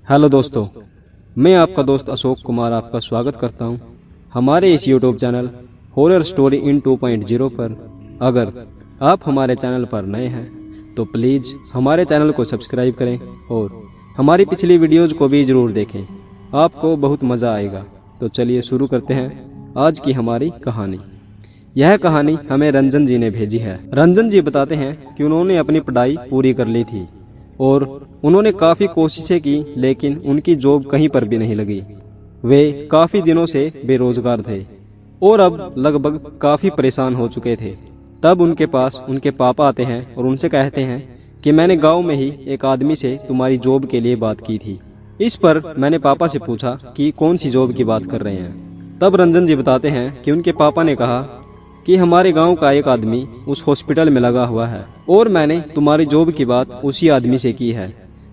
Hello दोस्तों, मैं आपका दोस्त अशोक कुमार आपका स्वागत करता हूं हमारे इस YouTube channel horror story in 2.0 पर। अगर आप हमारे चैनल पर नए हैं तो प्लीज़ हमारे चैनल को सब्सक्राइब करें और हमारी पिछली वीडियोज़ को भी ज़रूर देखें, आपको बहुत मज़ा आएगा। तो चलिए शुरू करते हैं आज की हमारी कहानी। यह कहानी हमें रंजन जी ने भेजी है। रंजन जी बताते हैं कि उन्होंने अपनी पढ़ाई पूरी कर ली थी और उन्होंने काफ़ी कोशिशें की, लेकिन उनकी जॉब कहीं पर भी नहीं लगी। वे काफ़ी दिनों से बेरोजगार थे और अब लगभग काफ़ी परेशान हो चुके थे। तब उनके पास उनके पापा आते हैं और उनसे कहते हैं कि मैंने गांव में ही एक आदमी से तुम्हारी जॉब के लिए बात की थी। इस पर मैंने पापा से पूछा कि कौन सी जॉब की बात कर रहे हैं। तब रंजन जी बताते हैं कि उनके पापा ने कहा कि हमारे गांव का एक आदमी उस हॉस्पिटल में लगा हुआ है और मैंने तुम्हारी जॉब की बात उसी आदमी से की है।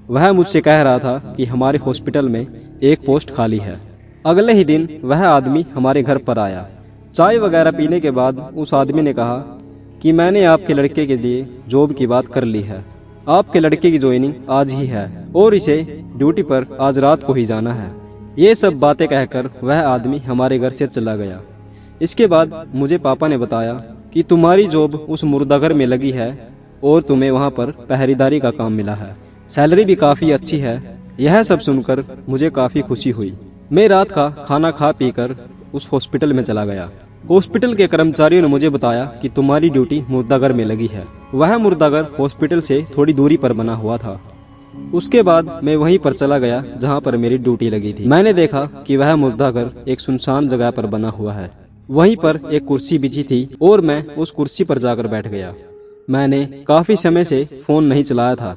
वह मुझसे कह रहा था कि हमारे हॉस्पिटल में एक पोस्ट खाली है। अगले ही दिन वह आदमी हमारे घर पर आया। चाय वगैरह पीने के बाद उस आदमी ने कहा कि मैंने आपके लड़के के लिए जॉब की बात कर ली है। आपके लड़के की ज्वाइनिंग आज ही है और इसे ड्यूटी पर आज रात को ही जाना है। ये सब बातें कहकर वह आदमी हमारे घर से चला गया। इसके बाद मुझे पापा ने बताया कि तुम्हारी जॉब उस मुर्दाघर में लगी है और तुम्हें वहां पर पहरेदारी का काम मिला है। सैलरी भी काफ़ी अच्छी है। यह सब सुनकर मुझे काफ़ी खुशी हुई। मैं रात का खाना खा पीकर उस हॉस्पिटल में चला गया। हॉस्पिटल के कर्मचारियों ने मुझे बताया कि तुम्हारी ड्यूटी मुर्दाघर में लगी है। वह मुर्दाघर हॉस्पिटल से थोड़ी दूरी पर बना हुआ था। उसके बाद मैं वहीं पर चला गया जहाँ पर मेरी ड्यूटी लगी थी। मैंने देखा कि वह मुर्दाघर एक सुनसान जगह पर बना हुआ है। वहीं पर एक कुर्सी बिछी थी और मैं उस कुर्सी पर जाकर बैठ गया। मैंने काफ़ी समय से फ़ोन नहीं चलाया था,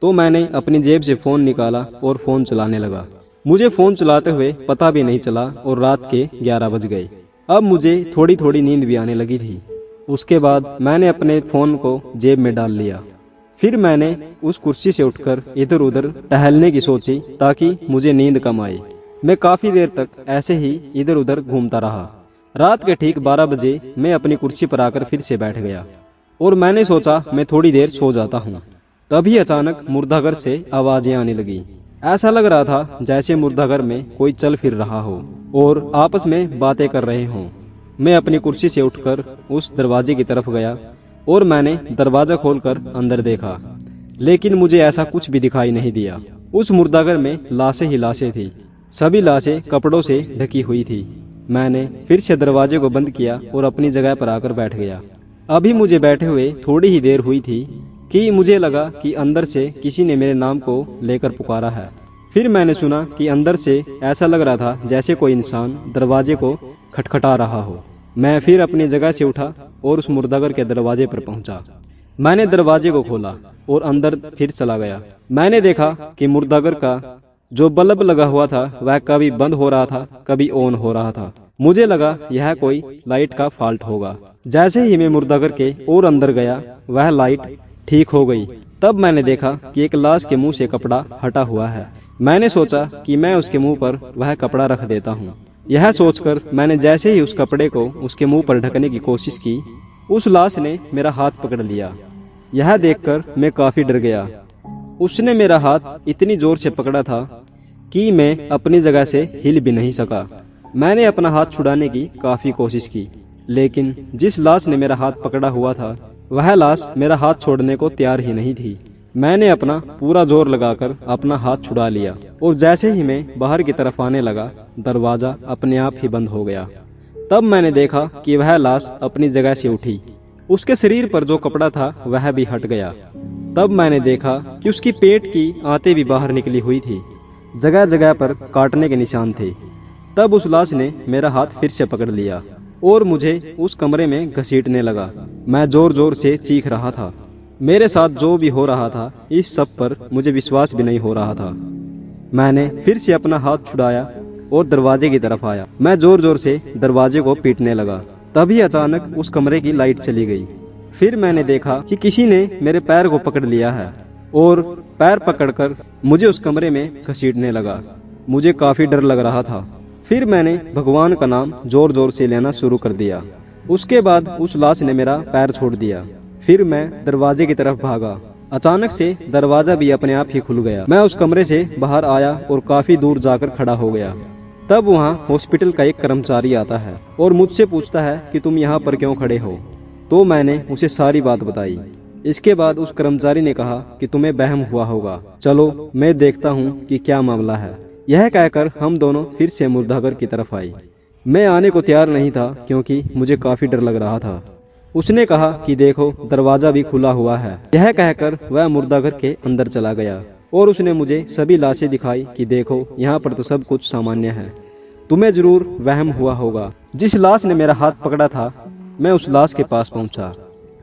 तो मैंने अपनी जेब से फ़ोन निकाला और फ़ोन चलाने लगा। मुझे फ़ोन चलाते हुए पता भी नहीं चला और रात के 11 बज गए। अब मुझे थोड़ी थोड़ी नींद भी आने लगी थी। उसके बाद मैंने अपने फ़ोन को जेब में डाल लिया। फिर मैंने उस कुर्सी से उठकर इधर उधर टहलने की सोची ताकि मुझे नींद कम आए। मैं काफ़ी देर तक ऐसे ही इधर उधर घूमता रहा। रात के ठीक 12 बजे मैं अपनी कुर्सी पर आकर फिर से बैठ गया और मैंने सोचा मैं थोड़ी देर सो जाता हूँ। तभी अचानक मुर्दाघर से आवाजें आने लगी। ऐसा लग रहा था जैसे मुर्दाघर में कोई चल फिर रहा हो और आपस में बातें कर रहे हों। मैं अपनी कुर्सी से उठकर उस दरवाजे की तरफ गया और मैंने दरवाजा खोलकर अंदर देखा, लेकिन मुझे ऐसा कुछ भी दिखाई नहीं दिया। उस मुर्दाघर में लाशें ही लाशें थी। सभी लाशें कपड़ों से ढकी हुई थी। मैंने फिर से दरवाजे को बंद किया और अपनी जगह पर आकर बैठ गया। अभी मुझे बैठे हुए थोड़ी ही देर हुई थी कि मुझे लगा कि अंदर से किसी ने मेरे नाम को लेकर पुकारा है। फिर मैंने सुना कि अंदर से ऐसा लग रहा था जैसे कोई इंसान दरवाजे को खटखटा रहा हो। मैं फिर अपनी जगह से उठा और उस मुर्दाघर के दरवाजे पर पहुंचा। मैंने दरवाजे को खोला और अंदर फिर चला गया। मैंने देखा कि मुर्दाघर का जो बल्ब लगा हुआ था वह कभी बंद हो रहा था, कभी ऑन हो रहा था। मुझे लगा यह कोई लाइट का फॉल्ट होगा। जैसे ही मैं मुर्दाघर के और अंदर गया वह लाइट ठीक हो गई। तब मैंने देखा कि एक लाश के मुंह से कपड़ा हटा हुआ है। मैंने सोचा कि मैं उसके मुंह पर वह कपड़ा रख देता हूँ। यह सोचकर मैंने जैसे ही उस कपड़े को उसके मुंह पर ढकने की कोशिश की, उस लाश ने मेरा हाथ पकड़ लिया। यह देखकर मैं काफी डर गया। उसने मेरा हाथ इतनी जोर से पकड़ा था कि मैं अपनी जगह से हिल भी नहीं सका। मैंने अपना हाथ छुड़ाने की काफी कोशिश की, लेकिन जिस लाश ने मेरा हाथ पकड़ा हुआ था वह लाश मेरा हाथ छोड़ने को तैयार ही नहीं थी। मैंने अपना पूरा जोर लगाकर अपना हाथ छुड़ा लिया और जैसे ही मैं बाहर की तरफ आने लगा दरवाजा अपने आप ही बंद हो गया। तब मैंने देखा कि वह लाश अपनी जगह से उठी। उसके शरीर पर जो कपड़ा था वह भी हट गया। तब मैंने देखा कि उसकी पेट की आंतें भी बाहर निकली हुई थी। जगह जगह पर काटने के निशान थे। तब उस लाश ने मेरा हाथ फिर से पकड़ लिया और मुझे उस कमरे में घसीटने लगा। मैं जोर जोर से चीख रहा था। मेरे साथ जो भी हो रहा था इस सब पर मुझे विश्वास भी नहीं हो रहा था। मैंने फिर से अपना हाथ छुड़ाया और दरवाजे की तरफ आया। मैं जोर जोर से दरवाजे को पीटने लगा। तभी अचानक उस कमरे की लाइट चली गई। फिर मैंने देखा कि किसी ने मेरे पैर को पकड़ लिया है और पैर पकड़कर मुझे उस कमरे में घसीटने लगा। मुझे काफी डर लग रहा था। फिर मैंने भगवान का नाम जोर जोर से लेना शुरू कर दिया। उसके बाद उस लाश ने मेरा पैर छोड़ दिया। फिर मैं दरवाजे की तरफ भागा। अचानक से दरवाजा भी अपने आप ही खुल गया। मैं उस कमरे से बाहर आया और काफी दूर जाकर खड़ा हो गया। तब वहाँ हॉस्पिटल का एक कर्मचारी आता है और मुझसे पूछता है कि तुम यहाँ पर क्यों खड़े हो। तो मैंने उसे सारी बात बताई। इसके बाद उस कर्मचारी ने कहा कि तुम्हें वहम हुआ होगा, चलो मैं देखता हूँ कि क्या मामला है। यह कहकर हम दोनों फिर से मुर्दाघर की तरफ आए। मैं आने को तैयार नहीं था क्योंकि मुझे काफी डर लग रहा था। उसने कहा कि देखो दरवाजा भी खुला हुआ है। यह कहकर वह मुर्दाघर के अंदर चला गया और उसने मुझे सभी लाशें दिखाई कि देखो यहाँ पर तो सब कुछ सामान्य है, तुम्हें जरूर वहम हुआ होगा। जिस लाश ने मेरा हाथ पकड़ा था मैं उस लाश के पास पहुंचा,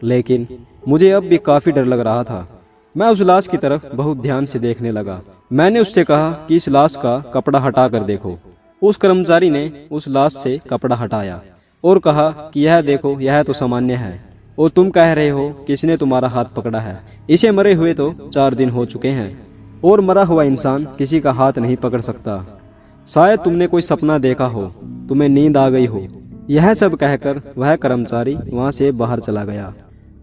लेकिन मुझे अब भी काफी डर लग रहा था। मैं उस लाश की तरफ बहुत ध्यान से देखने लगा। मैंने उससे कहा कि इस लाश का कपड़ा हटा कर देखो। उस कर्मचारी ने उस लाश से कपड़ा हटाया और कहा कि यह देखो, यह तो सामान्य है और तुम कह रहे हो कि इसने तुम्हारा हाथ पकड़ा है। इसे मरे हुए तो 4 दिन हो चुके हैं और मरा हुआ इंसान किसी का हाथ नहीं पकड़ सकता। शायद तुमने कोई सपना देखा हो, तुम्हें नींद आ गई हो। यह सब कहकर वह कर्मचारी वहां से बाहर चला गया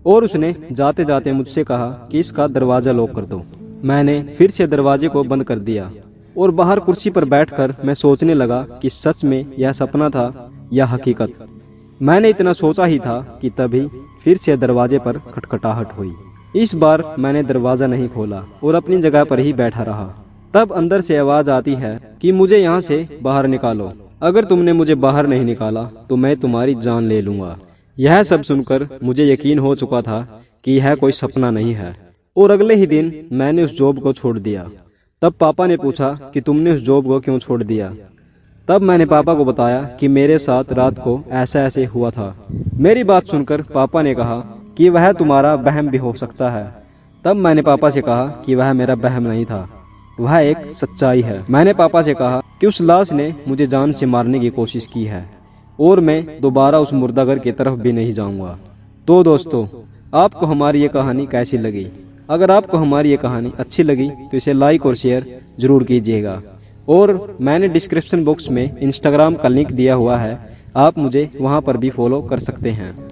और उसने जाते जाते मुझसे कहा कि इसका दरवाजा लॉक कर दो। मैंने फिर से दरवाजे को बंद कर दिया और बाहर कुर्सी पर बैठकर मैं सोचने लगा कि सच में यह सपना था या हकीकत। मैंने इतना सोचा ही था कि तभी फिर से दरवाजे पर खटखटाहट हुई। इस बार मैंने दरवाजा नहीं खोला और अपनी जगह पर ही बैठा रहा। तब अंदर से आवाज आती है कि मुझे यहाँ से बाहर निकालो, अगर तुमने मुझे बाहर नहीं निकाला तो मैं तुम्हारी जान ले लूंगा। यह सब सुनकर मुझे यकीन हो चुका था कि यह कोई सपना नहीं है और अगले ही दिन मैंने उस जॉब को छोड़ दिया। तब पापा ने पूछा कि तुमने उस जॉब को क्यों छोड़ दिया। तब मैंने पापा को बताया कि मेरे साथ रात को ऐसा ऐसे हुआ था। मेरी बात सुनकर पापा ने कहा कि वह तुम्हारा वहम भी हो सकता है। तब मैंने पापा से कहा कि वह मेरा वहम नहीं था, वह एक सच्चाई है। मैंने पापा से कहा कि उस लाश ने मुझे जान से मारने की कोशिश की है और मैं दोबारा उस मुर्दाघर की तरफ भी नहीं जाऊंगा। तो दोस्तों, आपको हमारी ये कहानी कैसी लगी? अगर आपको हमारी ये कहानी अच्छी लगी तो इसे लाइक और शेयर जरूर कीजिएगा। और मैंने डिस्क्रिप्शन बॉक्स में इंस्टाग्राम का लिंक दिया हुआ है, आप मुझे वहां पर भी फॉलो कर सकते हैं।